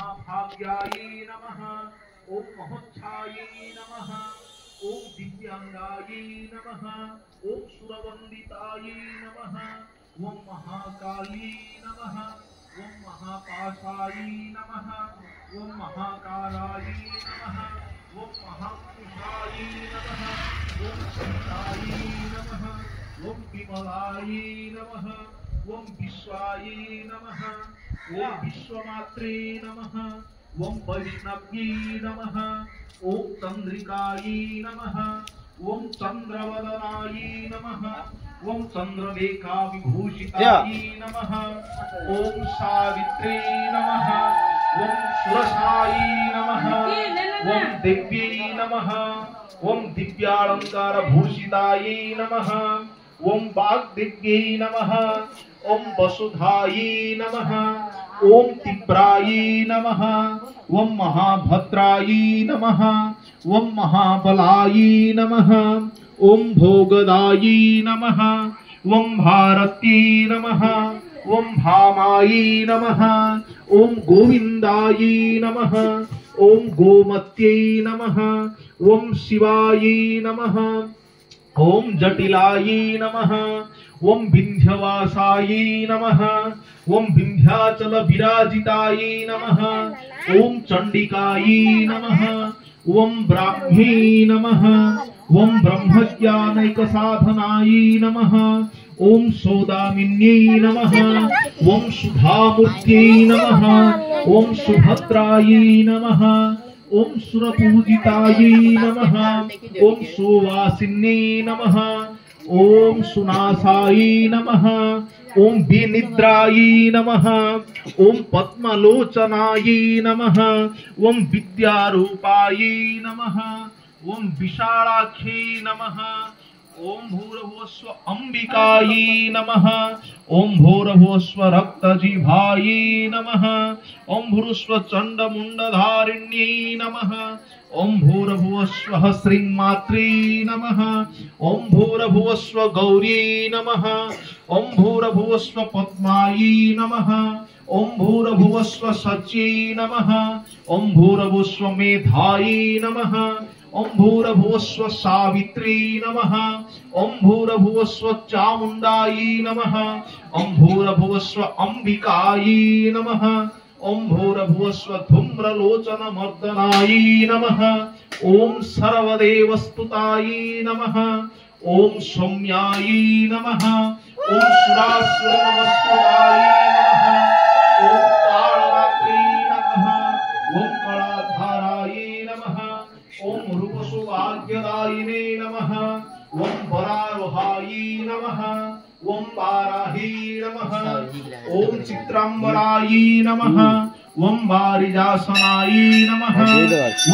महाभाग्यायै नमः। ओम महोच्छायै नमः। ओम दिव्यांगायै नमः। ओम सुरवंदितायै नमः। ओम महाकाली नमः। ओम महापाशायै नमः। ओम महाकालायै नमः। ओम महापुरुषायै नमः। ओम सीतायै नमः। ओम विमलायै नमः। ओम विश्वायै नमः। ओम विश्वमात्रे नमः। ओम वैष्णव्यै नमः। ओम चंद्रिकायै नमः। ओम चंद्रवदनायै नमः। ओम चंद्रलेखा विभूषितायै नमः। ओम सावित्रे नमः। ओम सुरसायै नमः। ओम देव्यै नमः। ओम दिव्यालंकार भूषितायै नमः। ओम वाग्देव्यै नमः। ओम वसुधायै नमः। ओम तीव्रायै नमः। ओम महाभद्रायै नमः। ओम महाबलायै नमः। ओम भोगदायै नमः। ओम भारत्यै नमः। ओम भामायै नमः। ओम गोविंदायै नमः। ओम गोमत्यै नमः। ओम शिवायै नमः। ओम जटिलायै नमः। ओम विंध्यवासायै नमः। ओम विंध्याचल विराजितायै नमः। ओम चंडिकायै नमः। ओम ब्राह्म्यै नमः। ओम ब्रह्मज्ञानैक साधनायै नमः। ओम सौदामिन्यै नमः। ओम सुधामूर्त्यै नमः। ओम सुभद्रायै नमः। ओम सुरपूजितायै नमः। ओम सुवासिन्यै नमः। ओम सुनासायै नमः। ओम विनिद्रायै नमः। ओम पद्मलोचनायै नमः। ओम विद्यारूपायै नमः। ओम विशालाख्यै नमः। ओम भूर्भुवस्व अंबिकायै नमः। ओम भूर्भुवस्व रक्तजिह्वायै नमः। ओम भूर्भुवस्व चंडमुंडधारिण्यै नमः। ओम भूर्भुवस्व श्रीमात्रे नमः। ओम भूर्भुवस्व गौर्यै नमः। ओम भूर्भुवस्व पद्मायै नमः। ओम भूर्भुवस्व सच्यै नमः। ओम भूर्भुवस्व मेधायै नमः। ओम भूर्भुवस्व सावित्री नमः। ओम भूर्भुवस्व चामुंडायै नमः। ओम भूर्भुवस्व अंबिकायै नमः। ओम भूर्भुवस्व धूम्रलोचन मर्दनायै नमः। ओम सर्वदेवस्तुतायै नमः। ओम सौम्यायै नमः। ओम सुरासुर नमस्कृतायै नमः। ओम कालरात्रै नमः। ओम कलाधारायै नमः। ओम रूपसौभाग्यदायिने नमः। ओम वरारोहायै नमः। ओम वाराही नमः। ओम चित्रांबरायै नमः। ओम वारिजासनायै नमः।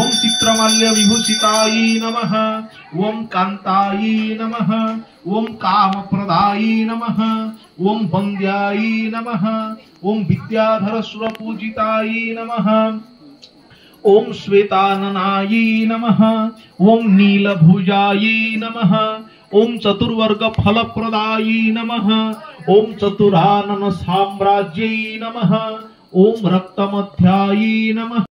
ओम चित्रमाल्य विभूषितायै नमः। ओम कांतायै नमः। ओम कामप्रदायै नमः। ओम वन्द्यायै नमः। ओम विद्याधर सुरपूजितायै नमः। ओम श्वेताननायै नमः। ओम नीलभुजायै नमः। ओम चतुर्वर्ग फलप्रदायै नमः। ओम चतुरानन साम्राज्यै नमः। ओम रक्तमध्यायै नमः।